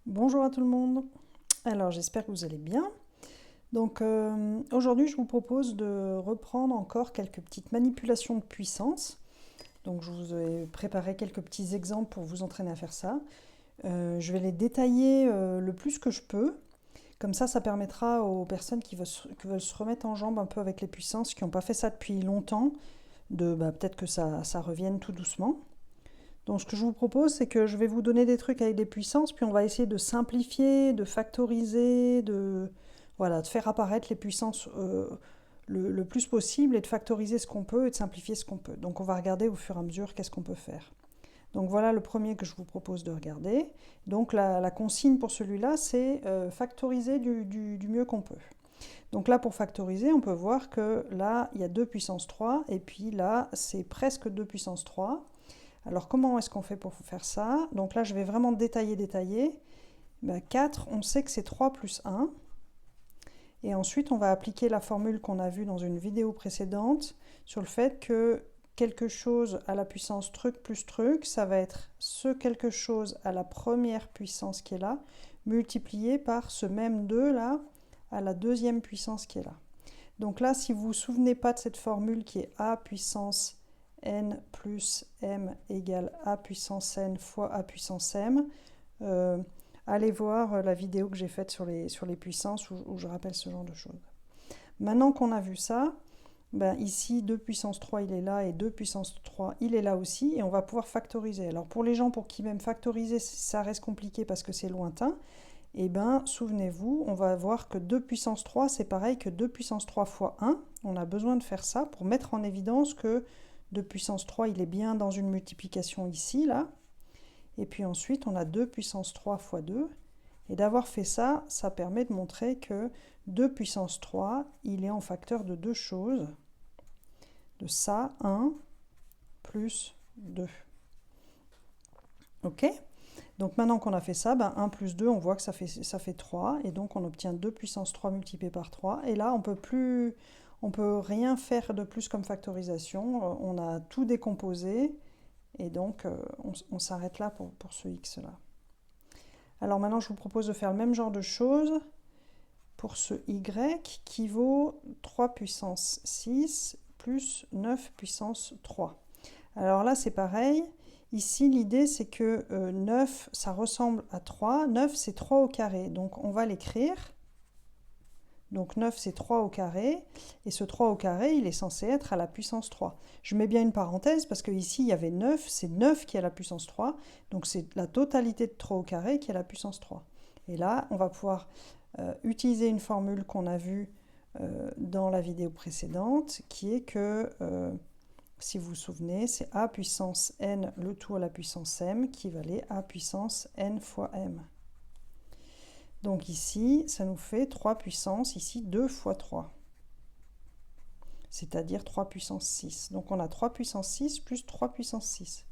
Bonjour à tout le monde. Alors j'espère que vous allez bien. Donc aujourd'hui je vous propose de reprendre encore quelques petites manipulations de puissance. Donc je vous ai préparé quelques petits exemples pour vous entraîner à faire ça. Je vais les détailler le plus que je peux. Comme ça permettra aux personnes qui veulent se remettre en jambe un peu avec les puissances, qui n'ont pas fait ça depuis longtemps, de peut-être que ça revienne tout doucement. Donc ce que je vous propose, c'est que je vais vous donner des trucs avec des puissances, puis on va essayer de simplifier, de factoriser, voilà, de faire apparaître les puissances le plus possible et de factoriser ce qu'on peut et de simplifier ce qu'on peut. Donc on va regarder au fur et à mesure qu'est-ce qu'on peut faire. Donc voilà le premier que je vous propose de regarder. Donc la consigne pour celui-là, c'est factoriser du mieux qu'on peut. Donc là, pour factoriser, on peut voir que là, il y a 2 puissance 3, et puis là, c'est presque 2 puissance 3. Alors comment est-ce qu'on fait pour faire ça? Donc là, je vais vraiment détailler. 4, on sait que c'est 3 plus 1. Et ensuite, on va appliquer la formule qu'on a vue dans une vidéo précédente sur le fait que quelque chose à la puissance truc plus truc, ça va être ce quelque chose à la première puissance qui est là, multiplié par ce même 2 là, à la deuxième puissance qui est là. Donc là, si vous ne vous souvenez pas de cette formule qui est a puissance n plus m égale a puissance n fois a puissance m, allez voir la vidéo que j'ai faite sur les puissances où je rappelle ce genre de choses. Maintenant qu'on a vu ça, ici 2 puissance 3 il est là et 2 puissance 3 il est là aussi et on va pouvoir factoriser. Alors pour les gens pour qui même factoriser ça reste compliqué parce que c'est lointain, souvenez-vous, on va voir que 2 puissance 3 c'est pareil que 2 puissance 3 fois 1. On a besoin de faire ça pour mettre en évidence que 2 puissance 3 il est bien dans une multiplication ici, là. Et puis ensuite on a 2 puissance 3 fois 2. Et d'avoir fait ça, ça permet de montrer que 2 puissance 3 il est en facteur de deux choses. De ça, 1 plus 2. Ok? Donc maintenant qu'on a fait ça, 1 plus 2, on voit que ça fait 3. Et donc on obtient 2 puissance 3 multiplié par 3. Et là, on peut rien faire de plus comme factorisation. On a tout décomposé. Et donc on s'arrête là pour ce x-là. Alors maintenant, je vous propose de faire le même genre de choses pour ce y qui vaut 3 puissance 6 plus 9 puissance 3. Alors là, c'est pareil. Ici, l'idée, c'est que 9, ça ressemble à 3. 9, c'est 3 au carré. Donc, on va l'écrire. Donc, 9, c'est 3 au carré. Et ce 3 au carré, il est censé être à la puissance 3. Je mets bien une parenthèse parce qu'ici, il y avait 9. C'est 9 qui est à la puissance 3. Donc, c'est la totalité de 3 au carré qui est à la puissance 3. Et là, on va pouvoir utiliser une formule qu'on a vue dans la vidéo précédente, qui est que... si vous vous souvenez, c'est a puissance n le tout à la puissance m qui valait a puissance n fois m. Donc ici, ça nous fait 3 puissance, ici 2 fois 3. C'est-à-dire 3 puissance 6. Donc on a 3 puissance 6 plus 3 puissance 6.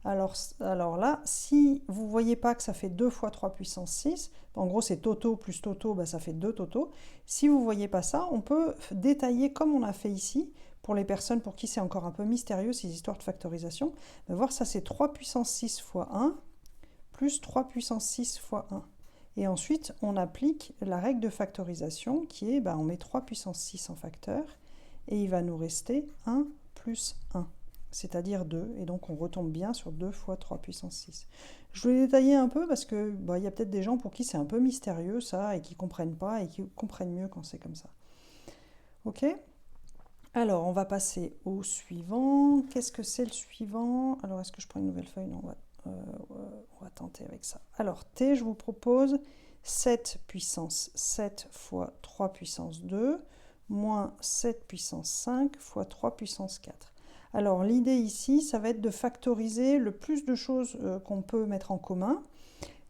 Alors là, si vous ne voyez pas que ça fait 2 fois 3 puissance 6, en gros c'est toto plus toto, ça fait 2 toto. Si vous ne voyez pas ça, on peut détailler comme on a fait ici, pour les personnes pour qui c'est encore un peu mystérieux ces histoires de factorisation. Voir ça c'est 3 puissance 6 fois 1 plus 3 puissance 6 fois 1. Et ensuite on applique la règle de factorisation qui est, on met 3 puissance 6 en facteur et il va nous rester 1 plus 1. C'est-à-dire 2, et donc on retombe bien sur 2 fois 3 puissance 6. Je vais détailler un peu parce que il y a peut-être des gens pour qui c'est un peu mystérieux ça, et qui ne comprennent pas, et qui comprennent mieux quand c'est comme ça. Ok? Alors, on va passer au suivant. Qu'est-ce que c'est le suivant? Alors, est-ce que je prends une nouvelle feuille? Non, on va tenter avec ça. Alors, t, je vous propose 7 puissance 7 fois 3 puissance 2, moins 7 puissance 5 fois 3 puissance 4. Alors l'idée ici, ça va être de factoriser le plus de choses qu'on peut mettre en commun.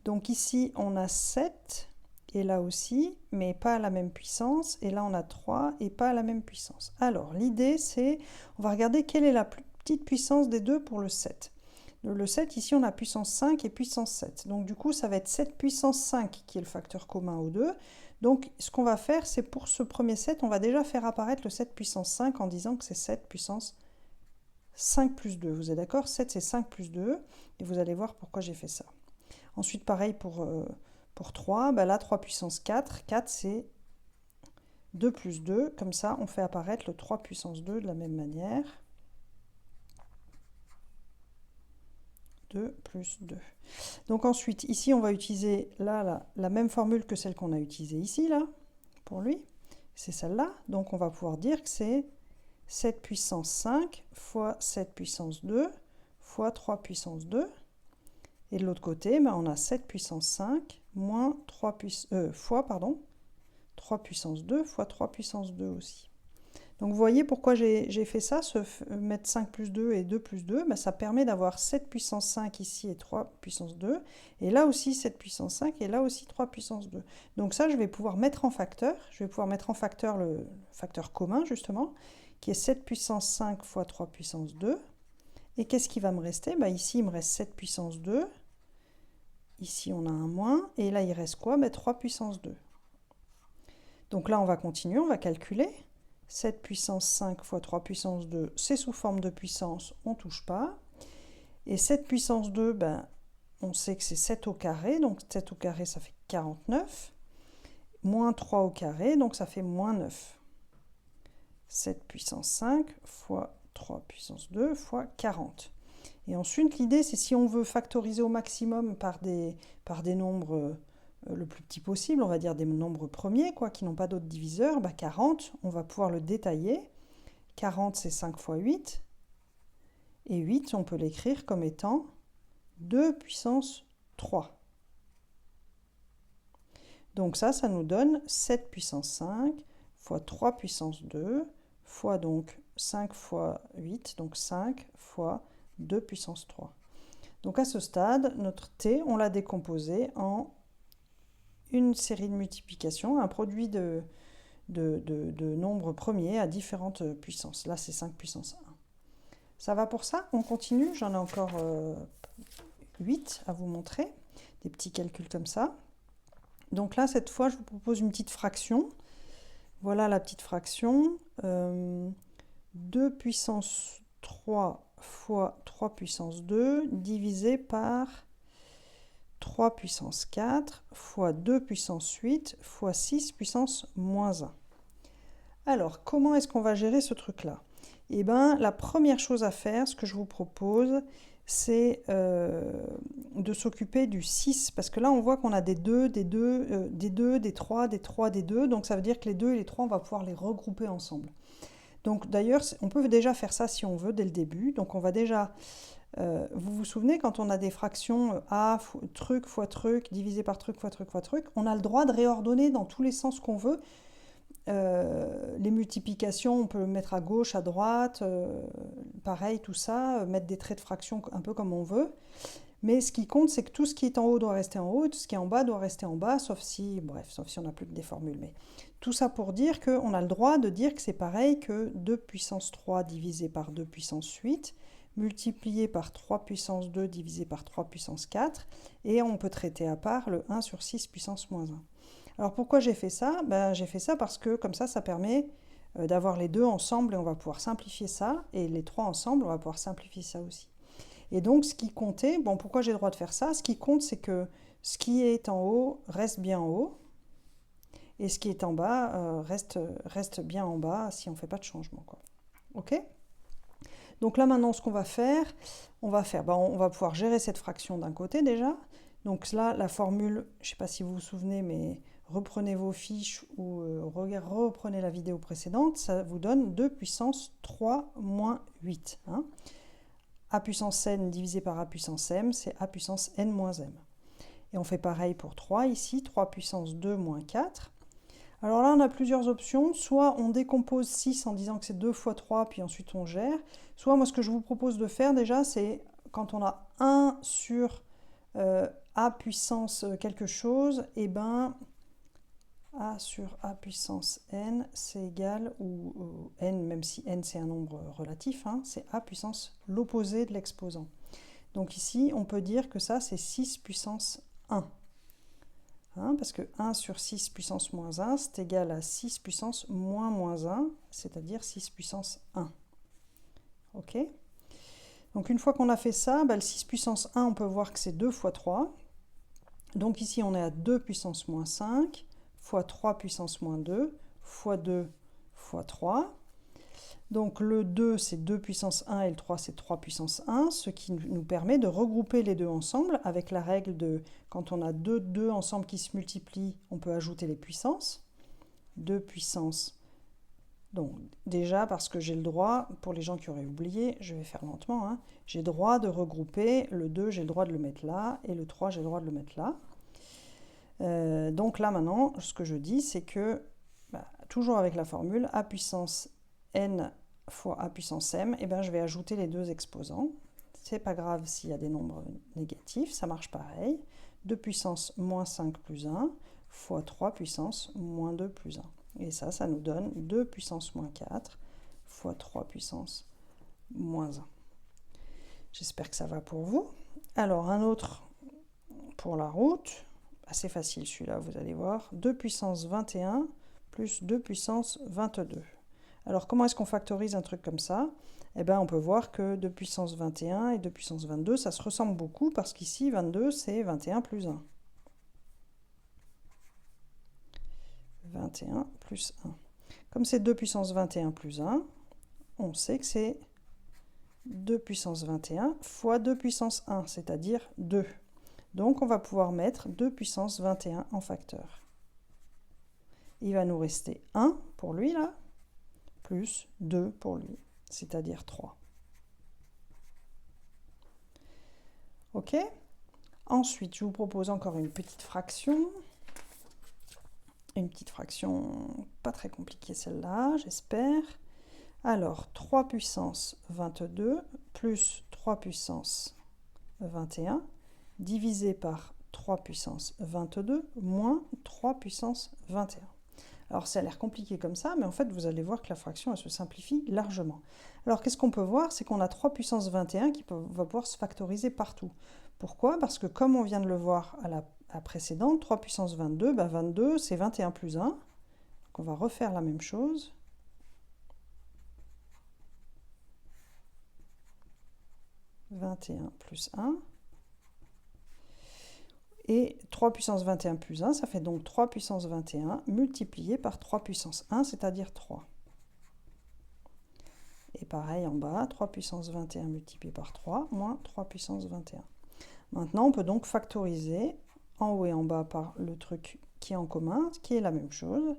Donc ici, on a 7, et là aussi, mais pas à la même puissance. Et là, on a 3, et pas à la même puissance. Alors l'idée, c'est, on va regarder quelle est la plus petite puissance des deux pour le 7. Le 7, ici, on a puissance 5 et puissance 7. Donc du coup, ça va être 7 puissance 5 qui est le facteur commun aux deux. Donc ce qu'on va faire, c'est pour ce premier 7, on va déjà faire apparaître le 7 puissance 5 en disant que c'est 7 puissance 5 plus 2, vous êtes d'accord? 7 c'est 5 plus 2, et vous allez voir pourquoi j'ai fait ça. Ensuite, pareil pour 3, ben là 3 puissance 4, 4 c'est 2 plus 2, comme ça on fait apparaître le 3 puissance 2 de la même manière. 2 plus 2. Donc ensuite, ici on va utiliser la même formule que celle qu'on a utilisée ici, là, pour lui. C'est celle-là, donc on va pouvoir dire que c'est 7 puissance 5 fois 7 puissance 2 fois 3 puissance 2. Et de l'autre côté, ben, on a 7 puissance 5 moins 3 fois 3 puissance 2 fois 3 puissance 2 aussi. Donc vous voyez pourquoi j'ai fait ça, mettre 5 plus 2 et 2 plus 2, ben ça permet d'avoir 7 puissance 5 ici et 3 puissance 2, et là aussi 7 puissance 5 et là aussi 3 puissance 2. Donc ça, je vais pouvoir mettre en facteur, le facteur commun justement, qui est 7 puissance 5 fois 3 puissance 2. Et qu'est-ce qui va me rester? Ben ici, il me reste 7 puissance 2, ici on a un moins, et là il reste quoi? Ben 3 puissance 2. Donc là, on va continuer, on va calculer. 7 puissance 5 fois 3 puissance 2, c'est sous forme de puissance, on ne touche pas. Et 7 puissance 2, ben, on sait que c'est 7 au carré, donc 7 au carré, ça fait 49. Moins 3 au carré, donc ça fait moins 9. 7 puissance 5 fois 3 puissance 2 fois 40. Et ensuite, l'idée, c'est si on veut factoriser au maximum par des nombres le plus petit possible, on va dire des nombres premiers, quoi, qui n'ont pas d'autres diviseurs, bah 40, on va pouvoir le détailler. 40, c'est 5 fois 8. Et 8, on peut l'écrire comme étant 2 puissance 3. Donc ça nous donne 7 puissance 5 fois 3 puissance 2 fois donc 5 fois 8, donc 5 fois 2 puissance 3. Donc à ce stade, notre t, on l'a décomposé en une série de multiplications, un produit de nombres premiers à différentes puissances. Là, c'est 5 puissance 1. Ça va pour ça? On continue. J'en ai encore 8 à vous montrer. Des petits calculs comme ça. Donc là, cette fois, je vous propose une petite fraction. Voilà la petite fraction. 2 puissance 3 fois 3 puissance 2 divisé par 3 puissance 4 fois 2 puissance 8 fois 6 puissance moins 1. Alors, comment est-ce qu'on va gérer ce truc-là? Eh bien, la première chose à faire, ce que je vous propose, c'est de s'occuper du 6, parce que là, on voit qu'on a des 2, des 2, des 2, des 3, des 3, des 2, donc ça veut dire que les 2 et les 3, on va pouvoir les regrouper ensemble. Donc d'ailleurs, on peut déjà faire ça si on veut dès le début. Donc on va déjà... vous vous souvenez, quand on a des fractions A, truc fois truc, divisé par truc fois truc fois truc, on a le droit de réordonner dans tous les sens qu'on veut. Les multiplications, on peut mettre à gauche, à droite, pareil, tout ça, mettre des traits de fraction un peu comme on veut. Mais ce qui compte, c'est que tout ce qui est en haut doit rester en haut, et tout ce qui est en bas doit rester en bas, sauf si on n'a plus que des formules. Mais tout ça pour dire qu'on a le droit de dire que c'est pareil que 2 puissance 3 divisé par 2 puissance 8, multiplié par 3 puissance 2 divisé par 3 puissance 4, et on peut traiter à part le 1 sur 6 puissance moins 1. Alors pourquoi j'ai fait ça? J'ai fait ça parce que comme ça permet d'avoir les deux ensemble et on va pouvoir simplifier ça, et les trois ensemble, on va pouvoir simplifier ça aussi. Et donc ce qui comptait, bon pourquoi j'ai le droit de faire ça? Ce qui compte c'est que ce qui est en haut reste bien en haut, et ce qui est en bas reste bien en bas si on ne fait pas de changement, quoi. Ok? Donc là maintenant ce qu'on va faire, on va pouvoir gérer cette fraction d'un côté déjà. Donc là la formule, je ne sais pas si vous vous souvenez, mais reprenez vos fiches ou reprenez la vidéo précédente, ça vous donne 2 puissance 3 moins 8. Hein. A puissance n divisé par A puissance m, c'est A puissance n moins m. Et on fait pareil pour 3 ici, 3 puissance 2 moins 4. Alors là, on a plusieurs options. Soit on décompose 6 en disant que c'est 2 fois 3, puis ensuite on gère. Soit moi, ce que je vous propose de faire déjà, c'est quand on a 1 sur A puissance quelque chose, et ben A sur A puissance n, c'est égal, ou n, même si n c'est un nombre relatif, hein, c'est A puissance l'opposé de l'exposant. Donc ici, on peut dire que ça, c'est 6 puissance 1. Hein, parce que 1 sur 6 puissance moins 1, c'est égal à 6 puissance moins 1, c'est-à-dire 6 puissance 1. Ok? Donc une fois qu'on a fait ça, le 6 puissance 1, on peut voir que c'est 2 fois 3. Donc ici, on est à 2 puissance moins 5 fois 3 puissance moins 2 fois 2 fois 3. Donc le 2, c'est 2 puissance 1 et le 3, c'est 3 puissance 1, ce qui nous permet de regrouper les deux ensemble avec la règle de quand on a deux ensemble qui se multiplient, on peut ajouter les puissances. 2 puissance. Donc déjà, parce que j'ai le droit, pour les gens qui auraient oublié, je vais faire lentement, hein, j'ai le droit de regrouper le 2, j'ai le droit de le mettre là, et le 3, j'ai le droit de le mettre là. Donc là maintenant, ce que je dis, c'est que, toujours avec la formule a puissance n fois a puissance m, et ben je vais ajouter les deux exposants. C'est pas grave s'il y a des nombres négatifs, ça marche pareil. 2 puissance moins 5 plus 1 fois 3 puissance moins 2 plus 1. Et ça nous donne 2 puissance moins 4 fois 3 puissance moins 1. J'espère que ça va pour vous. Alors un autre pour la route, assez facile celui-là, vous allez voir. 2 puissance 21 plus 2 puissance 22. Alors comment est-ce qu'on factorise un truc comme ça? Eh bien on peut voir que 2 puissance 21 et 2 puissance 22, ça se ressemble beaucoup parce qu'ici 22 c'est 21 plus 1. 21 plus 1. Comme c'est 2 puissance 21 plus 1, on sait que c'est 2 puissance 21 fois 2 puissance 1, c'est-à-dire 2. Donc on va pouvoir mettre 2 puissance 21 en facteur. Il va nous rester 1 pour lui là, plus 2 pour lui, c'est-à-dire 3. Ok? Ensuite, je vous propose encore une petite fraction. Une petite fraction pas très compliquée celle-là, j'espère. Alors, 3 puissance 22 plus 3 puissance 21 divisé par 3 puissance 22 moins 3 puissance 21. Alors ça a l'air compliqué comme ça, mais en fait vous allez voir que la fraction elle se simplifie largement. Alors qu'est-ce qu'on peut voir? C'est qu'on a 3 puissance 21 qui va pouvoir se factoriser partout. Pourquoi? Parce que comme on vient de le voir à la précédente, 3 puissance 22, 22 c'est 21 plus 1. Donc on va refaire la même chose. « 21 plus 1. Et 3 puissance 21 plus 1, ça fait donc 3 puissance 21 multiplié par 3 puissance 1, c'est-à-dire 3. Et pareil en bas, 3 puissance 21 multiplié par 3, moins 3 puissance 21. Maintenant, on peut donc factoriser en haut et en bas par le truc qui est en commun, qui est la même chose.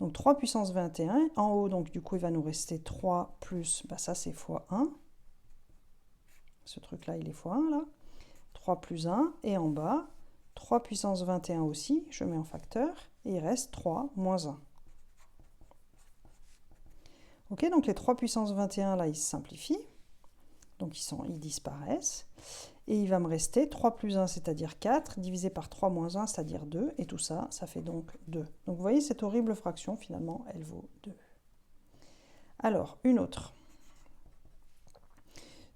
Donc 3 puissance 21, en haut, donc du coup, il va nous rester 3 plus, ça c'est fois 1. Ce truc-là, il est fois 1, là. 3 plus 1, et en bas, 3 puissance 21 aussi, je mets en facteur, et il reste 3 moins 1. Ok, donc les 3 puissance 21, là, ils se simplifient. Donc ils disparaissent. Et il va me rester 3 plus 1, c'est-à-dire 4, divisé par 3 moins 1, c'est-à-dire 2. Et tout ça, ça fait donc 2. Donc vous voyez, cette horrible fraction, finalement, elle vaut 2. Alors, une autre.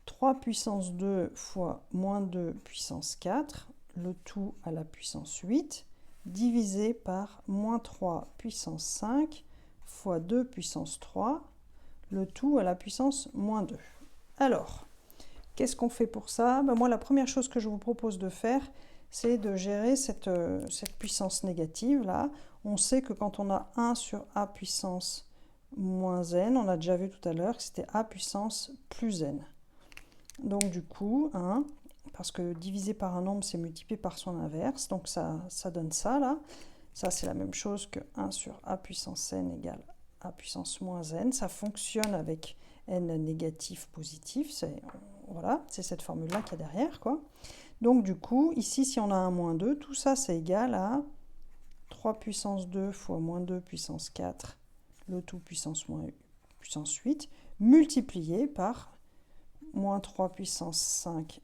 3 puissance 2 fois moins 2 puissance 4, le tout à la puissance 8, divisé par moins 3 puissance 5 fois 2 puissance 3, le tout à la puissance moins 2. Alors, qu'est-ce qu'on fait pour ça? Moi, la première chose que je vous propose de faire, c'est de gérer cette puissance négative là. On sait que quand on a 1 sur a puissance moins n, on a déjà vu tout à l'heure que c'était a puissance plus n. Donc du coup, 1, parce que diviser par un nombre, c'est multiplier par son inverse, donc ça donne ça là. Ça, c'est la même chose que 1 sur a puissance n égale a puissance moins n. Ça fonctionne avec n négatif, positif. Voilà, c'est cette formule-là qu'il y a derrière, quoi. Donc du coup, ici, si on a un moins 2, tout ça, c'est égal à 3 puissance 2 fois moins 2 puissance 4, le tout puissance 8, multiplié par moins 3 puissance 5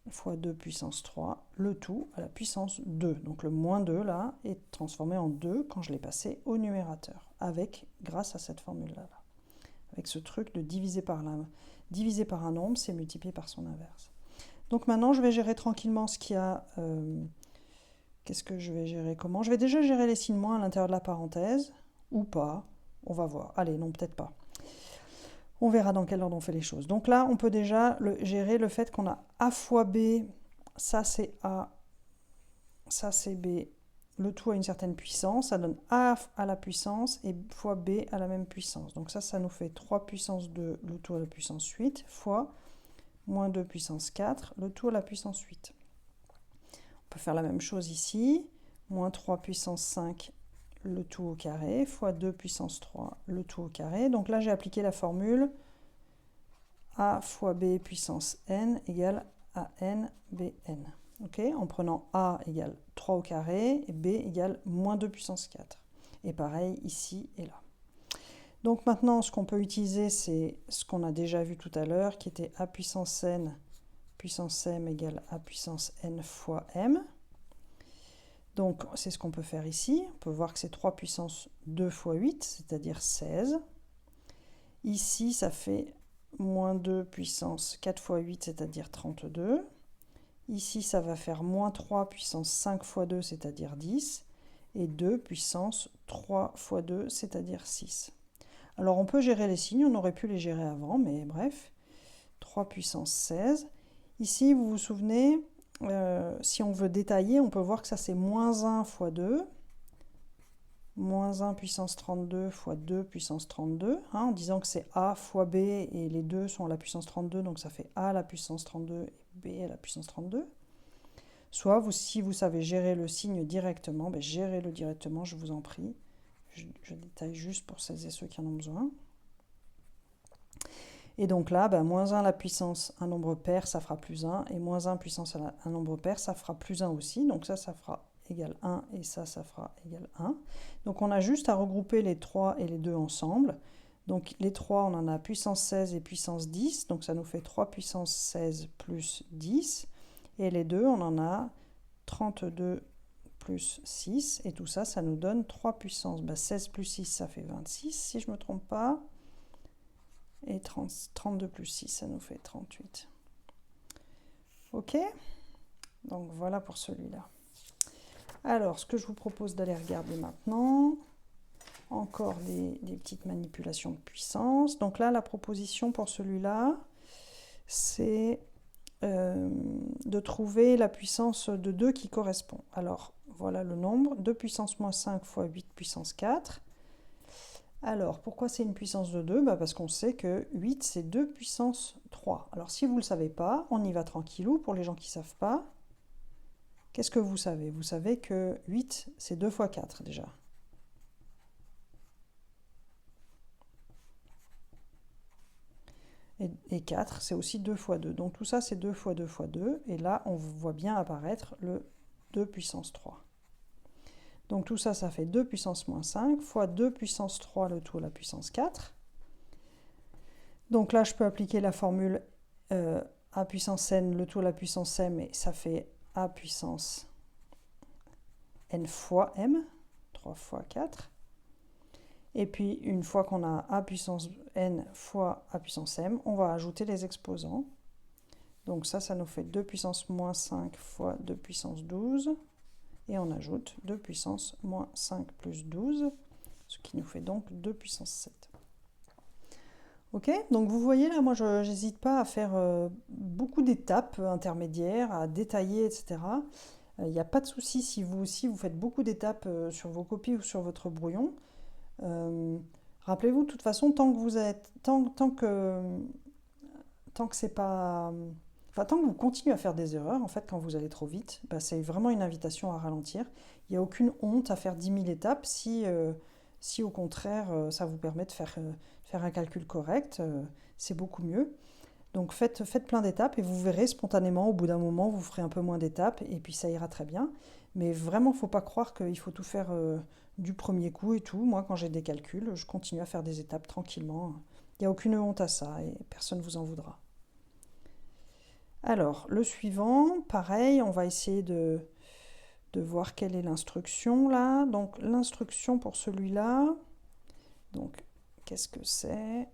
fois 2 puissance 3, le tout à la puissance 2. Donc le moins 2, là, est transformé en 2 quand je l'ai passé au numérateur, grâce à cette formule-là. Avec ce truc de diviser par un nombre, c'est multiplié par son inverse. Donc maintenant, je vais gérer tranquillement ce qu'il y a. Qu'est-ce que je vais gérer? Comment? Je vais déjà gérer les signes moins à l'intérieur de la parenthèse, ou pas. On va voir. Allez, non, peut-être pas. On verra dans quel ordre on fait les choses. Donc là, on peut déjà gérer le fait qu'on a a fois b, ça c'est a ça c'est b, le tout à une certaine puissance, ça donne a à la puissance et fois b à la même puissance. Donc ça nous fait 3 puissance 2, le tout à la puissance 8, fois moins 2 puissance 4, le tout à la puissance 8. On peut faire la même chose ici, moins 3 puissance 5, le tout au carré, fois 2 puissance 3, le tout au carré. Donc là, j'ai appliqué la formule a fois b puissance n égale an bn. Okay, en prenant a égale 3 au carré et b égale moins 2 puissance 4. Et pareil ici et là. Donc maintenant, ce qu'on peut utiliser, c'est ce qu'on a déjà vu tout à l'heure, qui était a puissance m égale a puissance n fois m. Donc c'est ce qu'on peut faire ici. On peut voir que c'est 3 puissance 2 fois 8, c'est-à-dire 16. Ici, ça fait moins 2 puissance 4 fois 8, c'est-à-dire 32. Ici, ça va faire moins 3 puissance 5 fois 2, c'est-à-dire 10. Et 2 puissance 3 fois 2, c'est-à-dire 6. Alors on peut gérer les signes, on aurait pu les gérer avant, mais bref. 3 puissance 16. Ici, vous vous souvenez, si on veut détailler, on peut voir que ça c'est moins 1 fois 2. Moins 1 puissance 32 fois 2 puissance 32, en disant que c'est a fois b et les deux sont à la puissance 32, donc ça fait a à la puissance 32 et b à la puissance 32. Soit, si vous savez gérer le signe directement, gérez-le directement, je vous en prie. Je détaille juste pour celles et ceux qui en ont besoin. Et donc là, moins 1 à la puissance un nombre pair, ça fera plus 1, et moins 1 puissance un nombre pair, ça fera plus 1 aussi, donc ça fera égale 1, et ça fera égale 1. Donc on a juste à regrouper les 3 et les 2 ensemble. Donc les 3, on en a puissance 16 et puissance 10, donc ça nous fait 3 puissance 16 plus 10. Et les 2, on en a 32 plus 6, et tout ça, ça nous donne 3 puissance 16 plus 6, ça fait 26, si je ne me trompe pas. Et 32 plus 6, ça nous fait 38. Ok? Donc voilà pour celui-là. Alors, ce que je vous propose d'aller regarder maintenant, encore des petites manipulations de puissance. Donc là, la proposition pour celui-là, c'est de trouver la puissance de 2 qui correspond. Alors, voilà le nombre, 2 puissance moins 5 fois 8 puissance 4. Alors, pourquoi c'est une puissance de 2 ? Parce qu'on sait que 8, c'est 2 puissance 3. Alors, si vous ne le savez pas, on y va tranquillou. Pour les gens qui ne savent pas, qu'est-ce que vous savez ? Vous savez que 8, c'est 2 fois 4 déjà. Et 4, c'est aussi 2 fois 2. Donc tout ça, c'est 2 fois 2 fois 2. Et là, on voit bien apparaître le 2 puissance 3. Donc tout ça, ça fait 2 puissance moins 5 fois 2 puissance 3, le tout à la puissance 4. Donc là, je peux appliquer la formule a puissance n, le tout à la puissance m, et ça fait a puissance n fois m, 3 fois 4. Et puis, une fois qu'on a a puissance n fois a puissance m, on va ajouter les exposants. Donc ça nous fait 2 puissance moins 5 fois 2 puissance 12. Et on ajoute 2 puissance moins 5 plus 12, ce qui nous fait donc 2 puissance 7. Ok, donc vous voyez là, moi je n'hésite pas à faire beaucoup d'étapes intermédiaires, à détailler, etc. Il n'y a pas de souci si vous aussi vous faites beaucoup d'étapes sur vos copies ou sur votre brouillon. Rappelez-vous, de toute façon, tant que c'est pas... Enfin, tant que vous continuez à faire des erreurs, en fait, quand vous allez trop vite, c'est vraiment une invitation à ralentir. Il n'y a aucune honte à faire 10 000 étapes si au contraire, ça vous permet de faire un calcul correct. C'est beaucoup mieux. Donc faites plein d'étapes et vous verrez spontanément, au bout d'un moment, vous ferez un peu moins d'étapes et puis ça ira très bien. Mais vraiment, il ne faut pas croire qu'il faut tout faire du premier coup et tout. Moi, quand j'ai des calculs, je continue à faire des étapes tranquillement. Il n'y a aucune honte à ça et personne ne vous en voudra. Alors, le suivant, pareil, on va essayer de voir quelle est l'instruction là. Donc, l'instruction pour celui-là, donc, qu'est-ce que c'est ?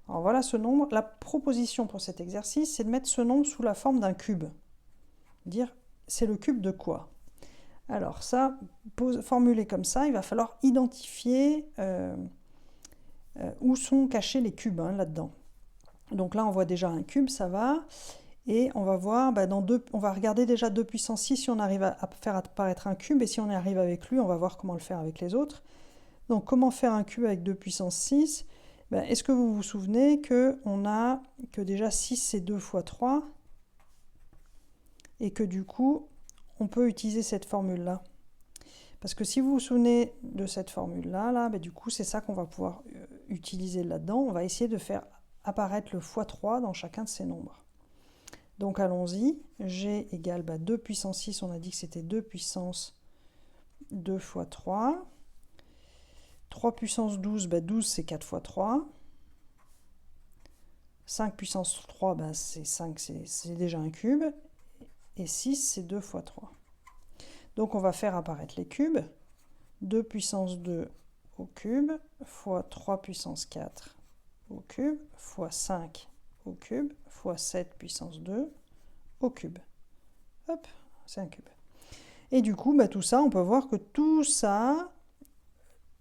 Alors, voilà ce nombre. La proposition pour cet exercice, c'est de mettre ce nombre sous la forme d'un cube. Dire, c'est le cube de quoi ? Alors, ça, formulé comme ça, il va falloir identifier où sont cachés les cubes là-dedans. Donc là, on voit déjà un cube, ça va. Et on va voir, bah, on va regarder déjà 2 puissance 6 si on arrive à faire apparaître un cube, et si on y arrive avec lui, on va voir comment le faire avec les autres. Donc comment faire un cube avec 2 puissance 6? Ben, est-ce que vous vous souvenez que déjà 6 c'est 2 fois 3, et que du coup on peut utiliser cette formule-là? Parce que si vous vous souvenez de cette formule-là, ben, du coup c'est ça qu'on va pouvoir utiliser là-dedans. On va essayer de faire apparaître le x3 dans chacun de ces nombres. Donc allons-y, g égale 2 puissance 6, on a dit que c'était 2 puissance 2 fois 3. 3 puissance 12, 12 c'est 4 fois 3. 5 puissance 3, c'est 5, c'est déjà un cube. Et 6, c'est 2 fois 3. Donc on va faire apparaître les cubes. 2 puissance 2 au cube, fois 3 puissance 4 au cube, fois 5 au cube, fois 7 puissance 2 au cube. Hop, c'est un cube. Et du coup, tout ça, on peut voir que tout ça,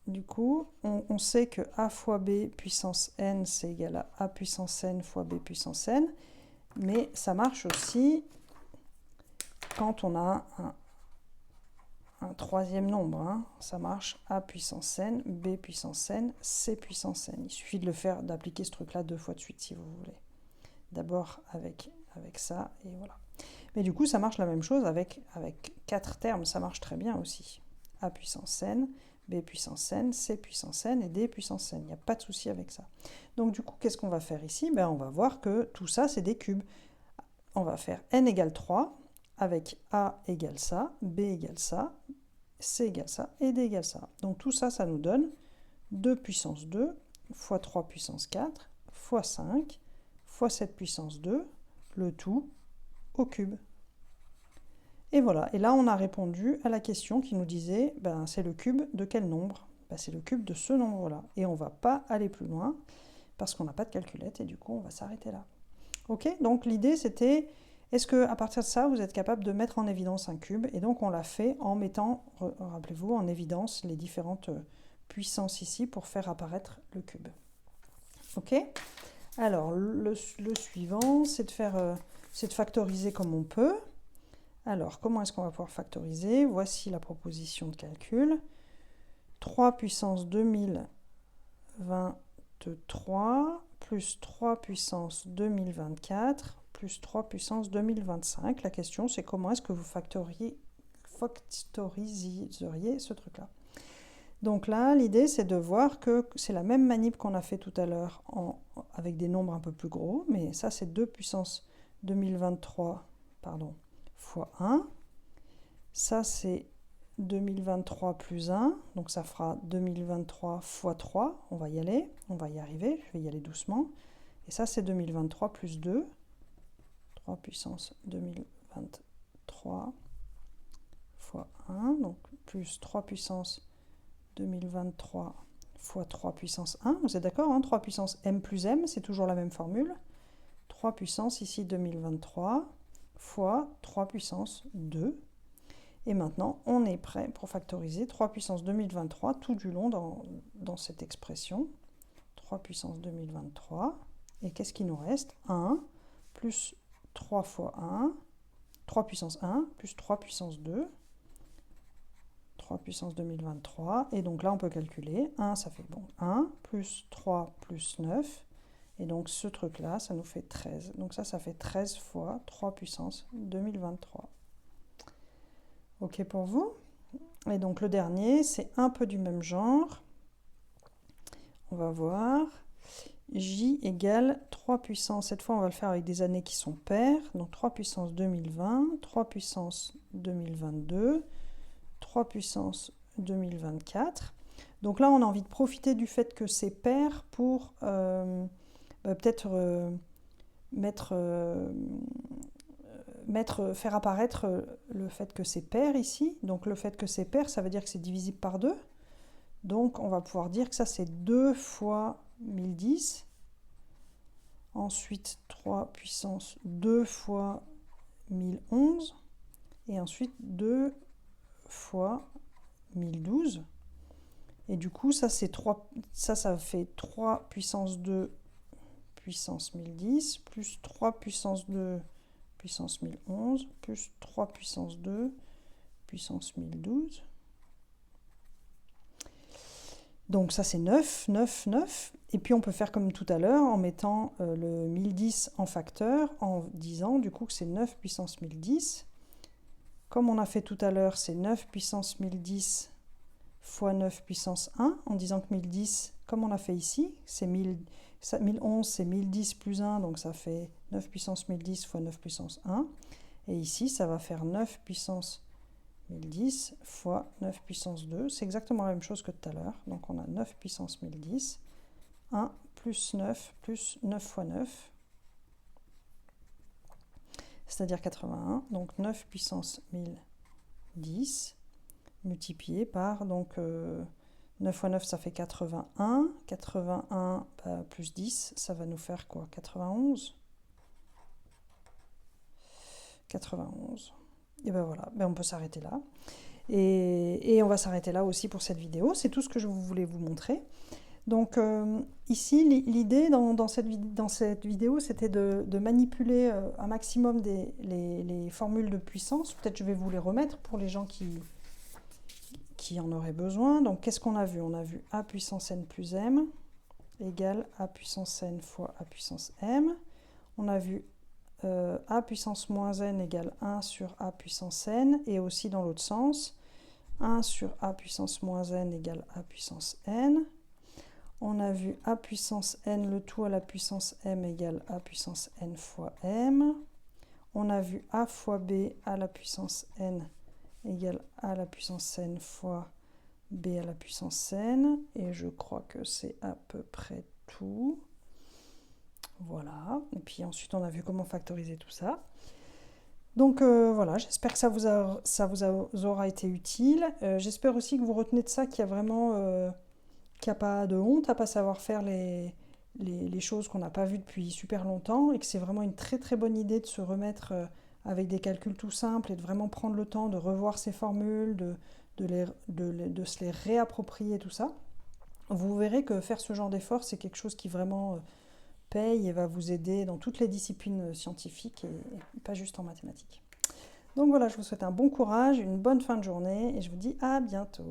du coup, on sait que a fois b puissance n, c'est égal à a puissance n fois b puissance n. Mais ça marche aussi quand on a un troisième nombre. Hein. Ça marche a puissance n, b puissance n, c puissance n. Il suffit de le faire, d'appliquer ce truc-là 2 fois de suite si vous voulez. D'abord avec ça, et voilà. Mais du coup, ça marche la même chose avec 4 termes. Ça marche très bien aussi. A puissance n, b puissance n, c puissance n et d puissance n. Il n'y a pas de souci avec ça. Donc du coup, qu'est-ce qu'on va faire ici? On va voir que tout ça, c'est des cubes. On va faire n égale 3, avec a égale ça, b égale ça, c égale ça, et d égale ça. Donc tout ça, ça nous donne 2 puissance 2, fois 3 puissance 4, fois 5, fois 7 puissance 2, le tout au cube. Et voilà, et là on a répondu à la question qui nous disait, c'est le cube de quel nombre? C'est le cube de ce nombre-là. Et on ne va pas aller plus loin, parce qu'on n'a pas de calculette, et du coup on va s'arrêter là. Ok, donc l'idée c'était, est-ce qu'à partir de ça, vous êtes capable de mettre en évidence un cube? Et donc on l'a fait en mettant, rappelez-vous, en évidence les différentes puissances ici pour faire apparaître le cube. Ok, alors le suivant, c'est de factoriser comme on peut. Alors, comment est-ce qu'on va pouvoir factoriser? Voici la proposition de calcul. 3 puissance 2023 plus 3 puissance 2024 plus 3 puissance 2025. La question, c'est comment est-ce que vous factoriseriez ce truc-là? Donc là, l'idée, c'est de voir que c'est la même manip qu'on a fait tout à l'heure avec des nombres un peu plus gros, mais ça, c'est 2 puissance 2023, pardon, fois 1. Ça, c'est 2023 plus 1, donc ça fera 2023 fois 3. On va y aller, on va y arriver, je vais y aller doucement. Et ça, c'est 2023 plus 2, 3 puissance 2023 fois 1, donc plus 3 puissance 2023 fois 3 puissance 1. Vous êtes d'accord, hein? 3 puissance m plus m, c'est toujours la même formule. 3 puissance ici 2023 fois 3 puissance 2. Et maintenant, on est prêt pour factoriser 3 puissance 2023 tout du long dans cette expression. 3 puissance 2023. Et qu'est-ce qui nous reste? 1 plus 3 fois 1, 3 puissance 1 plus 3 puissance 2. 3 puissance 2023. Et donc là, on peut calculer. 1, ça fait bon 1 plus 3 plus 9. Et donc ce truc-là, ça nous fait 13. Donc ça fait 13 fois 3 puissance 2023. Ok pour vous? Et donc le dernier, c'est un peu du même genre. On va voir. J égale 3 puissance. Cette fois, on va le faire avec des années qui sont paires. Donc 3 puissance 2020, 3 puissance 2022, 3 puissance 2024. Donc là, on a envie de profiter du fait que c'est pair pour peut-être faire apparaître le fait que c'est pair ici. Donc le fait que c'est pair, ça veut dire que c'est divisible par 2. Donc on va pouvoir dire que ça c'est 2 fois 1010. Ensuite 3 puissance 2 fois 1011. Et ensuite 2 fois 1012. Et du coup ça fait 3 puissance 2 puissance 1010 plus 3 puissance 2 puissance 1011, plus 3 puissance 2, puissance 1012. Donc ça c'est 9, 9, 9. Et puis on peut faire comme tout à l'heure en mettant le 1010 en facteur, en disant du coup que c'est 9 puissance 1010. Comme on a fait tout à l'heure, c'est 9 puissance 1010 fois 9 puissance 1, en disant que 1010, comme on a fait ici, c'est 1011, c'est 1010 plus 1, donc ça fait 9 puissance 1010 fois 9 puissance 1. Et ici, ça va faire 9 puissance 1010 fois 9 puissance 2. C'est exactement la même chose que tout à l'heure. Donc on a 9 puissance 1010, 1 plus 9 fois 9, c'est-à-dire 81. Donc 9 puissance 1010 multiplié par, donc 9 fois 9 ça fait 81, 81 plus 10 ça va nous faire quoi? 91. 91. Et ben voilà, ben on peut s'arrêter là. Et on va s'arrêter là aussi pour cette vidéo, c'est tout ce que je voulais vous montrer. Donc ici, l'idée dans cette vidéo, c'était de manipuler un maximum les formules de puissance. Peut-être je vais vous les remettre pour les gens qui en auraient besoin. Donc qu'est-ce qu'on a vu? On a vu a puissance n plus m égale a puissance n fois a puissance m. On a vu a puissance moins n égale 1 sur a puissance n, et aussi dans l'autre sens, 1 sur a puissance moins n égale a puissance n. On a vu a puissance n le tout à la puissance m égale a puissance n fois m. On a vu a fois b à la puissance n égale a la puissance n fois b à la puissance n. Et je crois que c'est à peu près tout. Voilà. Et puis ensuite, on a vu comment factoriser tout ça. Donc voilà, j'espère que ça vous aura été utile. J'espère aussi que vous retenez de ça qu'il y a vraiment... qu'il n'y a pas de honte à pas savoir faire les choses qu'on n'a pas vues depuis super longtemps, et que c'est vraiment une très très bonne idée de se remettre avec des calculs tout simples et de vraiment prendre le temps de revoir ces formules, de se les réapproprier, tout ça. Vous verrez que faire ce genre d'effort, c'est quelque chose qui vraiment paye et va vous aider dans toutes les disciplines scientifiques et pas juste en mathématiques. Donc voilà, je vous souhaite un bon courage, une bonne fin de journée et je vous dis à bientôt.